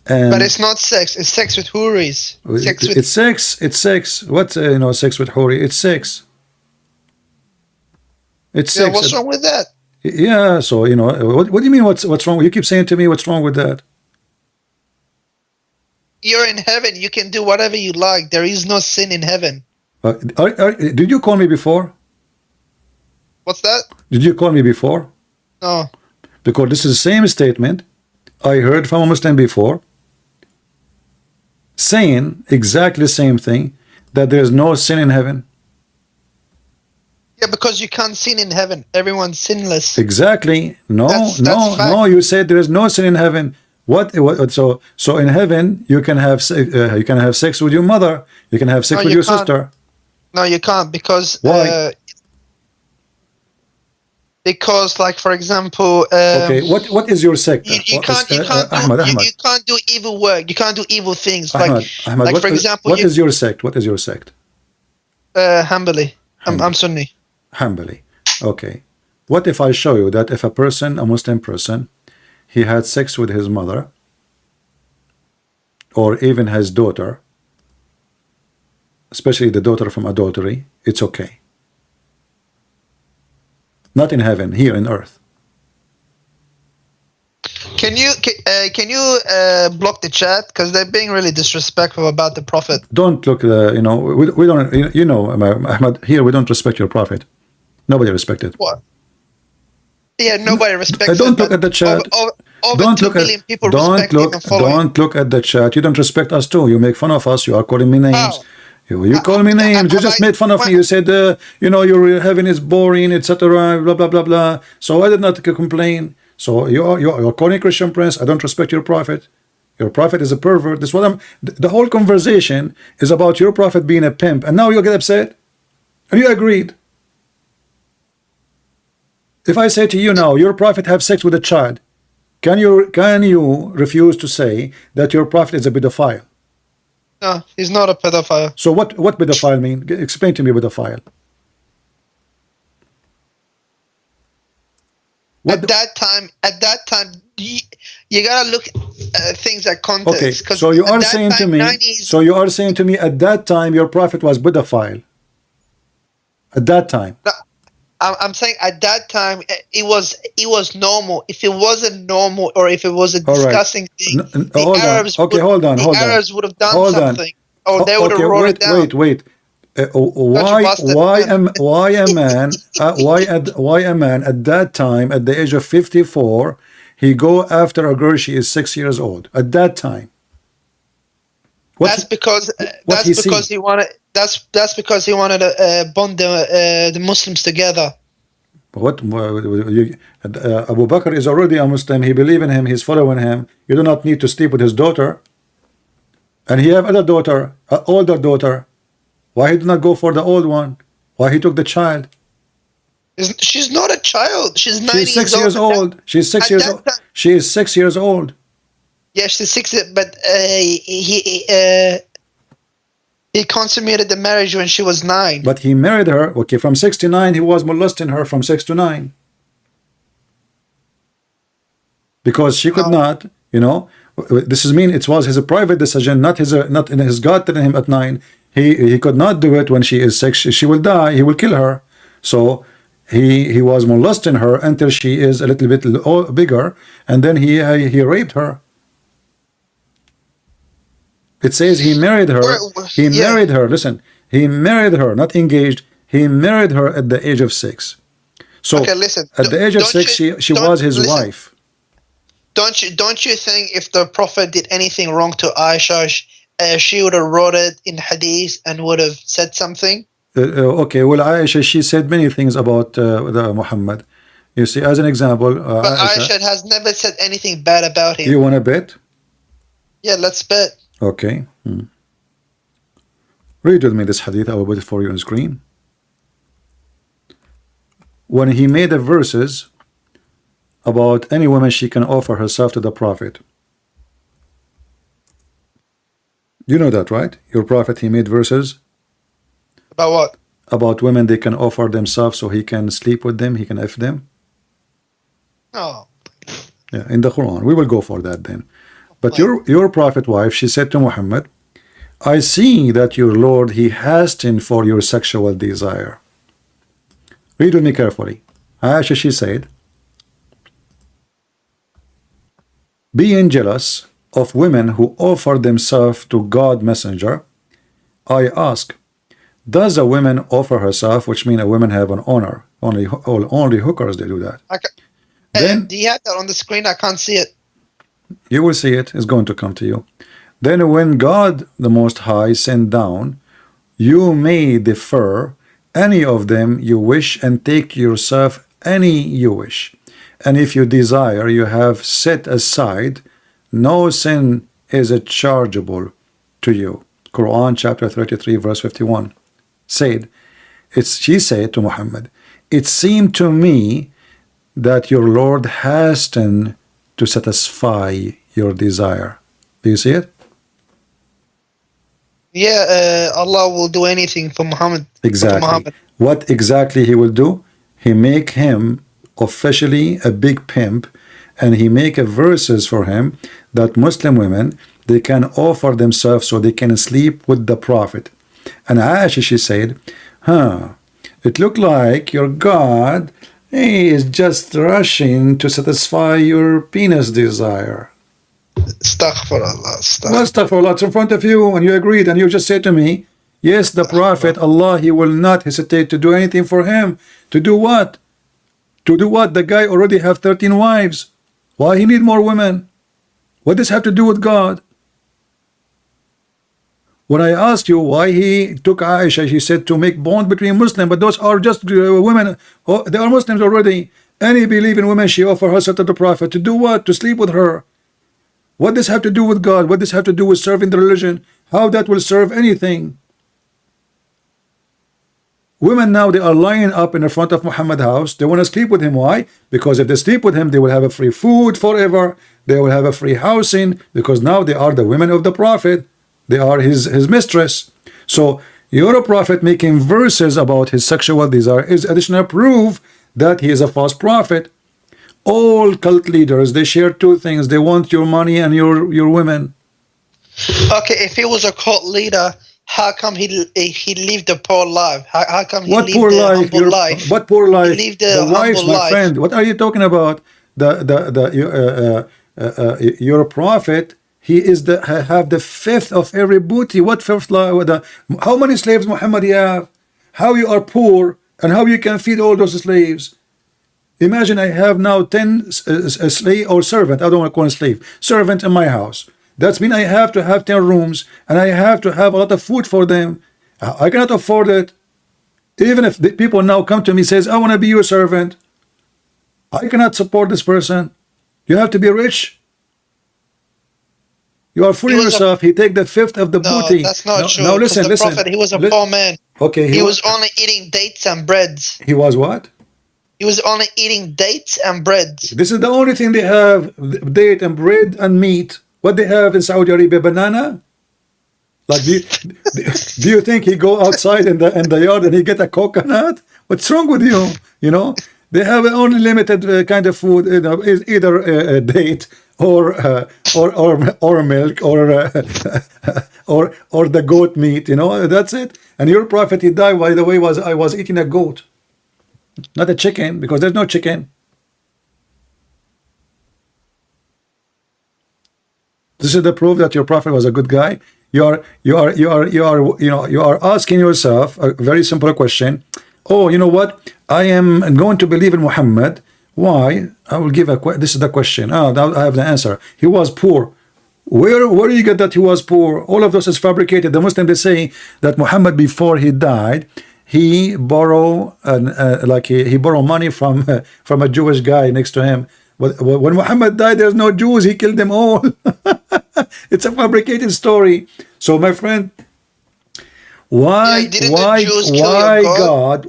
But it's not sex. It's sex with houris. It's sex. What sex with houri? It's sex. It's sex. What's wrong with that? Yeah. So what do you mean? What's wrong? You keep saying to me, what's wrong with that? You're in heaven. You can do whatever you like. There is no sin in heaven. Did you call me before? What's that? Did you call me before? No. Because this is the same statement I heard from a Muslim before, saying exactly the same thing, that there is no sin in heaven. Yeah, because you can't sin in heaven. Everyone's sinless. Exactly. No. You said there is no sin in heaven. What? So in heaven you can have sex with your mother. You can have sex with your sister. No, you can't, because why? Because, like, for example, okay, what is your sect? You can't do evil work. You can't do evil things. Ahmad, for example, what is your sect? What is your sect? Hanbali. I'm Sunni. Hanbali. Okay. What if I show you that if a Muslim person, he had sex with his mother, or even his daughter, especially the daughter from adultery, it's okay. Not in heaven, here in earth. Can you block the chat, because they're being really disrespectful about the Prophet? Don't look. We don't. Ahmad, here we don't respect your Prophet. Nobody respected. What? Yeah, nobody respects Don't it, look but at the chat. over Don't 2 look billion at people respect it and follow it. don't look at the chat. You don't respect us too. You make fun of us. You are calling me names. How? You call me names. You just made fun of me. You said, you know, your heaven is boring, etc. Blah blah blah blah. So I did not complain. So you're calling Christian Prince. I don't respect your prophet. Your prophet is a pervert. This is what I'm. The whole conversation is about your prophet being a pimp, and now you get upset, and you agreed. If I say to you now, your prophet have sex with a child, can you refuse to say that your prophet is a pedophile? No, he's not a pedophile. So what pedophile mean? Explain to me pedophile. What At that time, you gotta look at things at context. Okay, so you are saying to me, 90s, so you are saying to me at that time your prophet was pedophile. At that time. No, I'm saying at that time it was normal. If it wasn't normal, or if it was a disgusting thing, the Arabs Arabs would have done something, or they would have wrote it down. Wait. Why a man at that time, at the age of 54, he go after a girl she is 6 years old at that time? That's because he wanted. That's because he wanted to bond the Muslims together. What Abu Bakr is already a Muslim. He believe in him. He's following him. You do not need to sleep with his daughter. And he have other daughter, older daughter. Why he did not go for the old one? Why he took the child? She's not a child. She's 9 She's 6 years old. She's 6 years old. She is 6 years old. Yeah, she's 6, but he consummated the marriage when she was 9. But he married her. Okay, from 6 to 9, he was molesting her from 6 to 9. Because she could not, you know. This is mean it was his private decision, not his God telling him at 9. He could not do it when she is 6. She will die. He will kill her. So he was molesting her until she is a little bit bigger, and then he raped her. It says he married her. He married her. Listen, he married her, not engaged. He married her at the age of 6. So okay, listen, at the age of 6, she was his wife. Don't you think if the Prophet did anything wrong to Aisha, she would have wrote it in hadith and would have said something? Okay, well, Aisha, she said many things about Muhammad. You see, as an example, but Aisha has never said anything bad about him. You want to bet? Yeah, let's bet. Okay. Read with me this hadith. I will put it for you on screen. When he made the verses about any woman she can offer herself to the Prophet. You know that, right? Your Prophet, he made verses. About what? About women they can offer themselves so he can sleep with them, he can F them. No. Yeah, in the Quran. We will go for that then. But your prophet wife, she said to Muhammad, I see that your Lord, he hastened for your sexual desire. Read with me carefully. Aisha, she said, being jealous of women who offer themselves to God messenger, I ask, does a woman offer herself, which means a woman have an honor? Only hookers, they do that. Okay. Then, do you have that on the screen? I can't see it. You will see it. It's going to come to you. Then when God the Most High sent down, you may defer any of them you wish and take yourself any you wish. And if you desire, you have set aside, no sin is chargeable to you. Quran chapter 33 verse 51 said, she said to Muhammad, it seemed to me that your Lord hastened to satisfy your desire. Do you see it? Yeah, Allah will do anything for Muhammad. Exactly. For Muhammad. What exactly he will do? He make him officially a big pimp, and he make a verses for him that Muslim women, they can offer themselves so they can sleep with the Prophet. And Aisha, she said, it looked like your God, he is just rushing to satisfy your penis desire. Astaghfirullah. Astaghfirullah. It's in front of you, and you agreed, and you just said to me, yes, the Prophet, Allah, he will not hesitate to do anything for him. To do what? To do what? The guy already have 13 wives. Why he need more women? What does have to do with God? When I asked you why he took Aisha, he said to make bond between Muslims, but those are just women. Oh, they are Muslims already. Any believing women, she offer herself to the Prophet. To do what? To sleep with her. What does have to do with God? What does have to do with serving the religion? How that will serve anything? Women now, they are lying up in the front of Muhammad's house. They want to sleep with him. Why? Because if they sleep with him, they will have a free food forever. They will have a free housing, because now they are the women of the Prophet. They are his mistress. So you're a prophet making verses about his sexual desire is additional proof that he is a false prophet. All cult leaders, they share two things. They want your money and your women. Okay, if he was a cult leader, how come he lived a poor life? How come he lived a humble life? What poor life? He lived a the wives, humble my life. friend. What are you talking about? You're a prophet. He is have the fifth of every booty. What fifth? How many slaves Muhammad you have? How you are poor and how you can feed all those slaves? Imagine I have now 10 slave or servant. I don't want to call him slave. Servant in my house. That's mean I have to have 10 rooms and I have to have a lot of food for them. I cannot afford it. Even if the people now come to me says, I want to be your servant, I cannot support this person. You have to be rich. You are fooling yourself. He take the fifth of the booty. No, that's not true. Now listen, the Prophet, he was a poor man. Okay, he was only eating dates and breads. He was what? He was only eating dates and breads. This is the only thing they have: date and bread and meat. What they have in Saudi Arabia? Banana. Like, do you think he go outside in the yard and he get a coconut? What's wrong with you? You know, they have only limited kind of food. You know, is either a date or milk or the goat meat. You know, that's it. And your prophet, he died. By the way, I was eating a goat, not a chicken, because there's no chicken. This is the proof that your prophet was a good guy. You are asking yourself a very simple question. Oh, you know what? I am going to believe in Muhammad. Why? I will give this is the question. I have the answer. He was poor. Where do you get that he was poor? All of this is fabricated. The Muslims, they say that Muhammad, before he died, he borrowed he borrowed money from a Jewish guy next to him. When Muhammad died, there's no Jews. He killed them all. It's a fabricated story. So, my friend, why God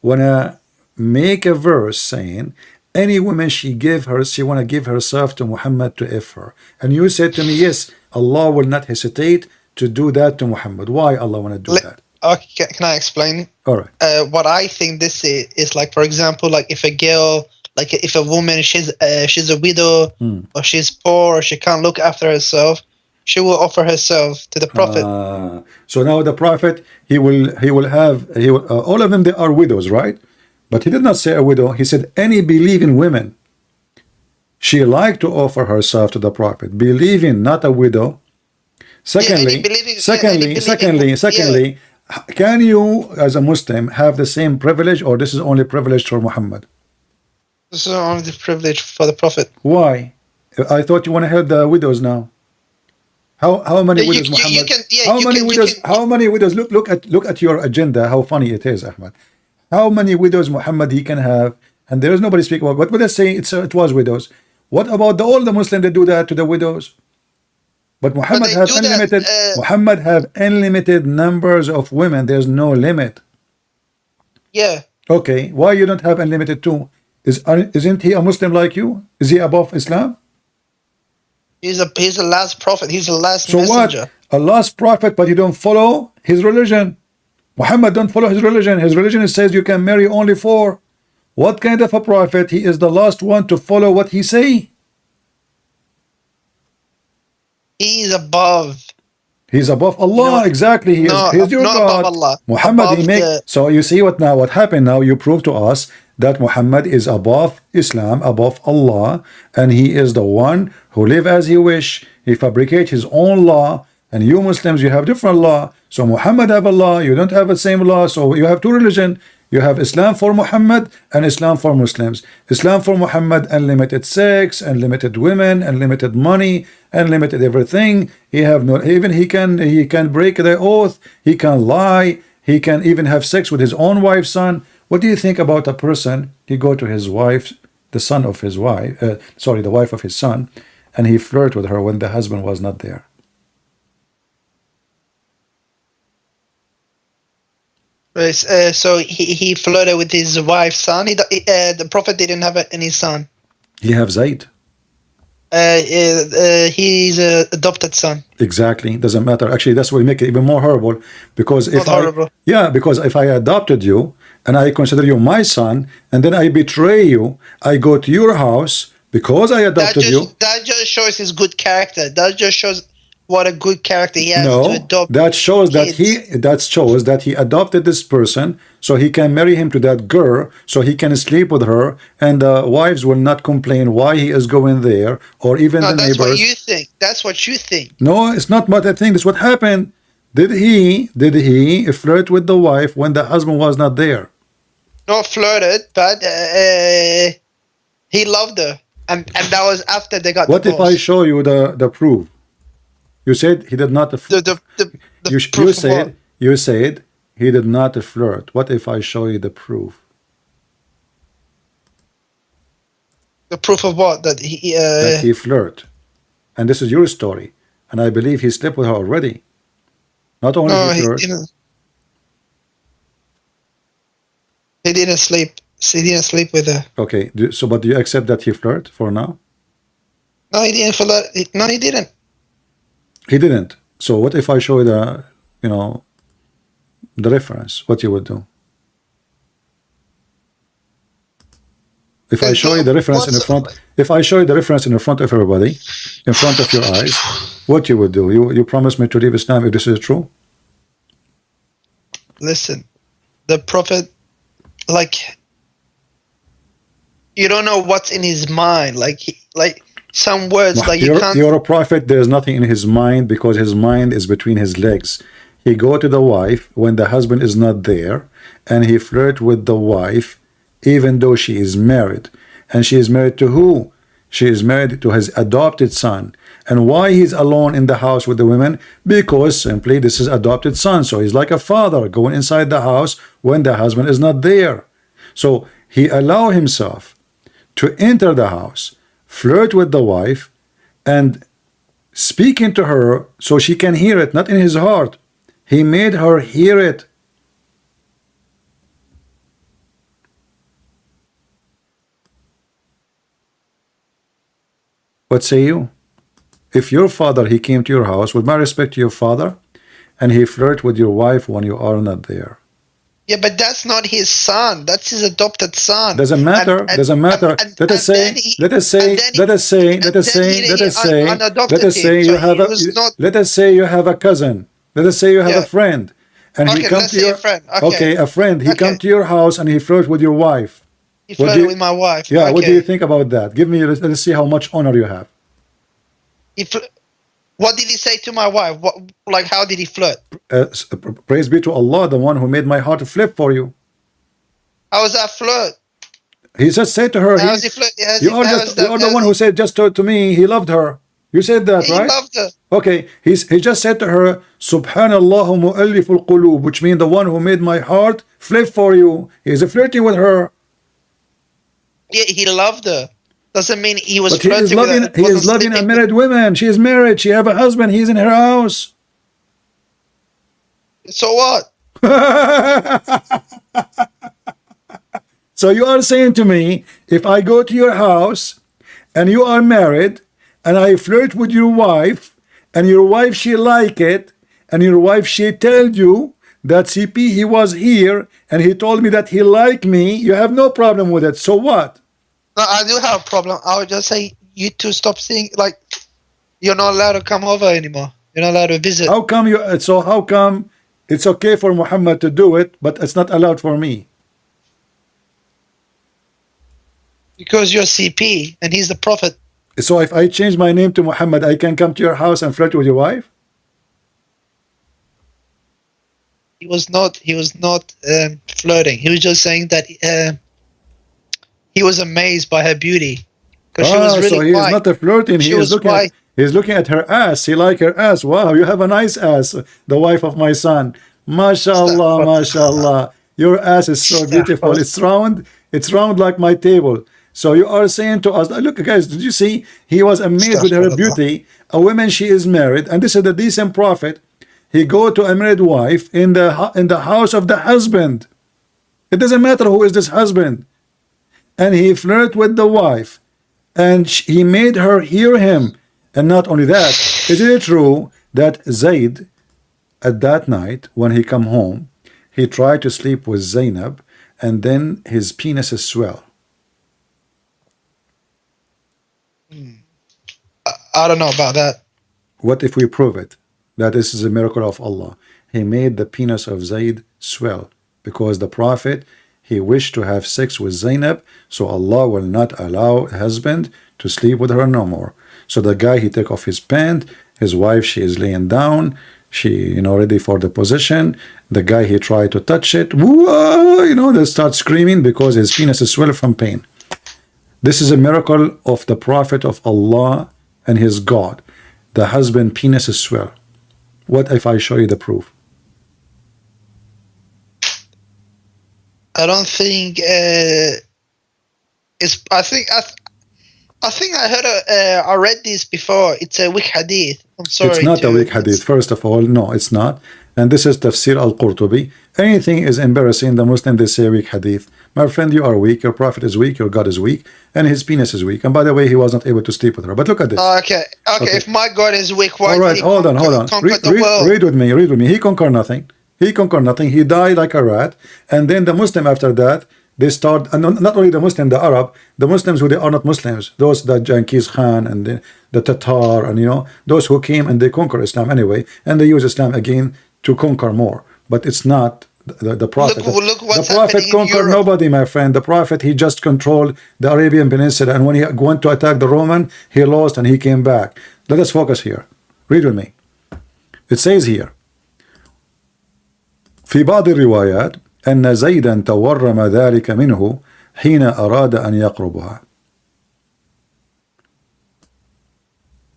wanna make a verse saying any woman she wanna give herself to Muhammad to if her? And you said to me, yes, Allah will not hesitate to do that to Muhammad. Why Allah wanna do that? Okay, can I explain? All right. What I think this is like, for example, like if a girl, like if a woman, she's a widow or she's poor or she can't look after herself, she will offer herself to the Prophet. So now the Prophet, he will all of them, they are widows, right? But he did not say a widow. He said any believing women, she like to offer herself to the Prophet. Believing, not a widow. Secondly, can you, as a Muslim, have the same privilege, or this is only privilege for Muhammad? This is only the privilege for the Prophet. Why? I thought you want to help the widows now. How many widows, Muhammad? How many widows? Look at your agenda. How funny it is, Ahmad. How many widows Muhammad he can have? And there is nobody speaking about. What would I say? It was widows. What about all the Muslims that do that to the widows? But Muhammad have unlimited. Muhammad have unlimited numbers of women. There's no limit. Yeah. Okay. Why you don't have unlimited too? Isn't he a Muslim like you? Is he above Islam? He's the last prophet. He's the last So messenger. what? A last prophet, but you don't follow his religion. Muhammad don't follow his religion. His religion says you can marry only 4. What kind of a prophet? He is the last one to follow what he say. He's above. He's above Allah. Exactly. He is your God. Above Allah. Muhammad, so you see what happened now. You prove to us that Muhammad is above Islam, above Allah, and he is the one who live as he wish. He fabricate his own law, and you Muslims, you have different law. So Muhammad have a law, you don't have the same law, so you have 2 religions. You have Islam for Muhammad and Islam for Muslims. Islam for Muhammad, unlimited sex, unlimited women, unlimited money, unlimited everything. He have no, even he can break the oath, he can lie, he can even have sex with his own wife's son. What do you think about a person? He go to his wife, the son of his wife, sorry, the wife of his son, and he flirt with her when the husband was not there. So he flirted with his wife's son. The Prophet didn't have any son. He have Zayd. He's an adopted son. Exactly, doesn't matter. Actually, that's what make it even more horrible. Because if because if I adopted you and I consider you my son, and then I betray you, I go to your house because I adopted you. That just shows his good character. That just shows what a good character he has to adopt. That shows that he adopted this person so he can marry him to that girl, so he can sleep with her, and the wives will not complain why he is going there, or even the neighbors. That's what you think. That's what you think. No, it's not what I think. That's what happened. Did he flirt with the wife when the husband was not there? Not flirted, but he loved her, and that was after they got divorced. What if I show you the proof? You said he did not. You said he did not flirt. What if I show you the proof? The proof of what? That he flirt, and this is your story, and I believe he slept with her already. Not only he flirt. He didn't sleep. He didn't sleep with her. Okay. But do you accept that he flirt for now? No, he didn't flirt. No, he didn't. He didn't. So what if I show you the reference? What you would do? If I show you the reference in the front, if I show you the reference in the front of everybody, in front of your eyes, what you would do? You promise me to leave Islam if this is true? Listen, the Prophet, you don't know what's in his mind. Some words you can't. You're a prophet. There's nothing in his mind because his mind is between his legs. He go to the wife when the husband is not there, and he flirt with the wife, even though she is married. And she is married to who? She is married to his adopted son. And why he's alone in the house with the women? Because simply this is adopted son. So he's like a father going inside the house when the husband is not there. So he allow himself to enter the house, flirt with the wife, and speaking to her so she can hear it, not in his heart. He made her hear it. What say you? If your father, he came to your house, with my respect to your father, and he flirt with your wife when you are not there. Yeah, but that's not his son. That's his adopted son. Doesn't matter. Doesn't matter. Let us say you have a cousin. Let us say you have a friend, and he come to your a friend. He come to your house and he flirt with your wife. He flirted with my wife. Yeah. Okay. What do you think about that? Give me. Let's see how much honor you have. What did he say to my wife? How did he flirt? Praise be to Allah, the one who made my heart flip for you. How was that flirt? He just said to her, you are the one who said just to me, he loved her. You said that, right? He loved her. Okay, he just said to her, Subhanallahu mu'alliful qulub, which means the one who made my heart flip for you. He's flirting with her. Yeah, he loved her. Doesn't mean he was flirting with her. He is loving a married woman. She is married. She have a husband. He's in her house. So what? So you are saying to me, if I go to your house and you are married and I flirt with your wife and your wife, she like it, and your wife, she told you that CP, he was here and he told me that he liked me, you have no problem with it. So what? No, I do have a problem. I would just say you two stop seeing, you're not allowed to come over anymore. You're not allowed to visit. How come it's okay for Muhammad to do it, but it's not allowed for me? Because you're CP and he's the Prophet. So if I change my name to Muhammad, I can come to your house and flirt with your wife? He was not flirting. He was just saying that he was amazed by her beauty because she was So really he is white. not a flirting. She He is was looking at white. her ass. He like her ass. Wow, you have a nice ass. The wife of my son. MashaAllah, MashaAllah. Your ass is so beautiful. It's round. It's round like my table. So you are saying to us, look, guys, did you see? He was amazed with her beauty. A woman, she is married, and this is the decent prophet. He go to a married wife in the house of the husband. It doesn't matter who is this husband. And he flirt with the wife, and he made her hear him. And not only that, is it true that Zayd, at that night when he come home, he tried to sleep with Zainab, and then his penis is swell? I don't know about that. What if we prove it? That this is a miracle of Allah. He made the penis of Zayd swell because the prophet, he wished to have sex with Zainab, so Allah will not allow husband to sleep with her no more. So the guy, he take off his pant, his wife, she is laying down, she, ready for the position. The guy, he tried to touch it. Whoa, they start screaming because his penis is swell from pain. This is a miracle of the prophet of Allah and his God. The husband penis is swell. What if I show you the proof? I don't think it's. I think I heard. I read this before. It's a weak hadith. I'm sorry. It's not a weak hadith. First of all, no, it's not. And this is Tafsir al-Qurtubi. Anything is embarrassing. The Muslim, they say weak hadith. My friend, you are weak. Your prophet is weak. Your God is weak, and his penis is weak. And by the way, he was not able to sleep with her. But look at this. Okay. If my God is weak, why all right, did he hold on. conquer the world? Read with me. He conquered nothing. He died like a rat. And then the Muslim, after that, they start, and not only the Muslim, the Arab, the Muslims who they are not Muslims, those, the Genghis Khan and the Tatar, and those who came and they conquer Islam anyway, and they use Islam again to conquer more. But it's not the prophet. Look what's the prophet happening conquered in Europe. nobody, my friend. The prophet, he just controlled the Arabian Peninsula, and when he went to attack the Roman, he lost and he came back. Let us focus here. Read with me. It says here, في بعض الروايات أن زيدا تورم ذلك منه حين أراد أن يقربها.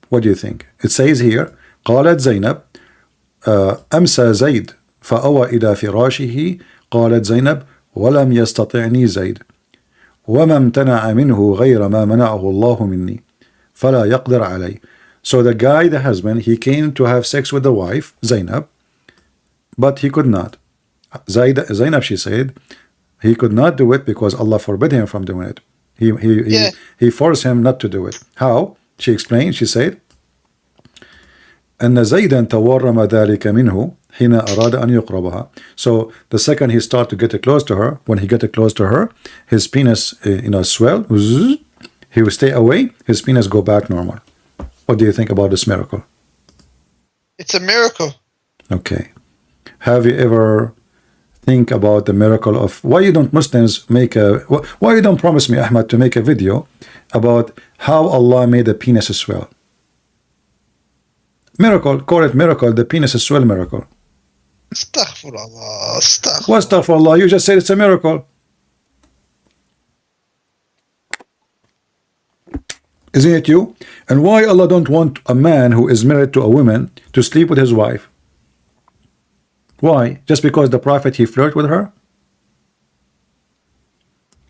What do you think? It says here, قالت زينب أمسى زيد فأوى إلى فراشه. قالت زينب ولم يستطعني زيد وما امتنع منه غير ما منعه الله مني فلا يقدر علي. So the guy, the husband, he came to have sex with the wife, Zainab, but he could not. Zainab, she said, he could not do it because Allah forbid him from doing it. He forced him not to do it. How? She explained, she said, أن زيدا تورم ذلك منه حين أراد أن يقربها. So the second he started to get close to her, when he get close to her, his penis swell, he will stay away, his penis go back normal. What do you think about this miracle? It's a miracle. Okay. Have you ever think about the miracle of why you don't Muslims make why you don't promise me, Ahmad, to make a video about how Allah made the penis swell? Miracle, call it miracle, the penis swell miracle. Astaghfirullah, astaghfirullah. What astaghfirullah? You just said it's a miracle. Isn't it you? And why Allah don't want a man who is married to a woman to sleep with his wife? Why? Just because the prophet, he flirted with her?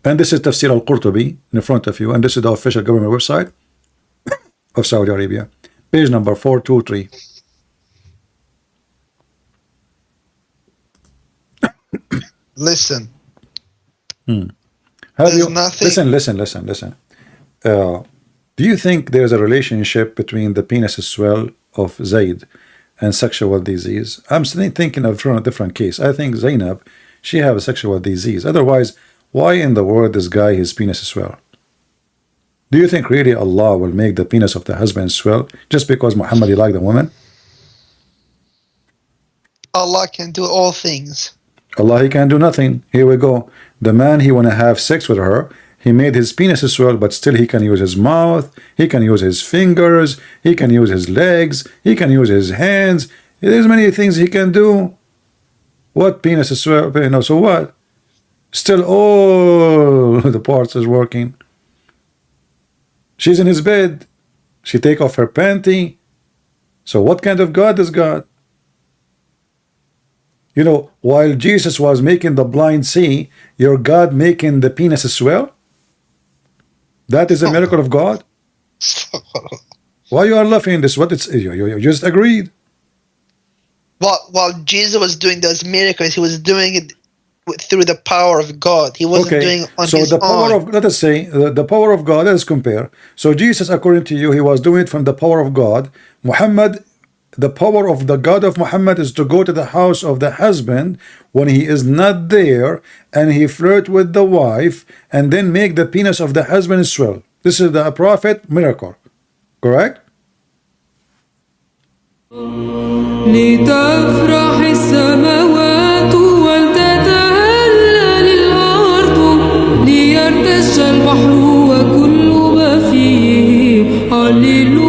And this is Tafsir al-Qurtubi in front of you, and this is the official government website of Saudi Arabia. Page number 423. Listen. Listen. Do you think there's a relationship between the penis swell of Zayd and sexual disease? I'm thinking of a different case. I think Zainab, she have a sexual disease. Otherwise, why in the world this guy, his penis swell? Do you think really Allah will make the penis of the husband swell just because Muhammad he liked the woman? Allah can do all things. Allah, he can do nothing. Here we go. The man, he want to have sex with her. He made his penis swell, but still he can use his mouth, he can use his fingers, he can use his legs, he can use his hands. There's many things he can do. What penis is swell? You know, so what? Still all the parts is working. She's in his bed. She take off her panty. So what kind of God is God? You know, while Jesus was making the blind see, your God making the penis swell? That is a miracle of God? Why you are laughing this? What it's you just agreed. While Jesus was doing those miracles, he was doing it through the power of God. He wasn't doing it on his the power own. of, let us say, the power of God, let us compare. So Jesus, according to you, he was doing it from the power of God. Muhammad, the power of the God of Muhammad is to go to the house of the husband when he is not there, and he flirt with the wife, and then make the penis of the husband swell. This is the prophet miracle. Correct? لتفرح السماوات ولتتهلل الأرض ليرتج البحر وكل ما فيه هللويا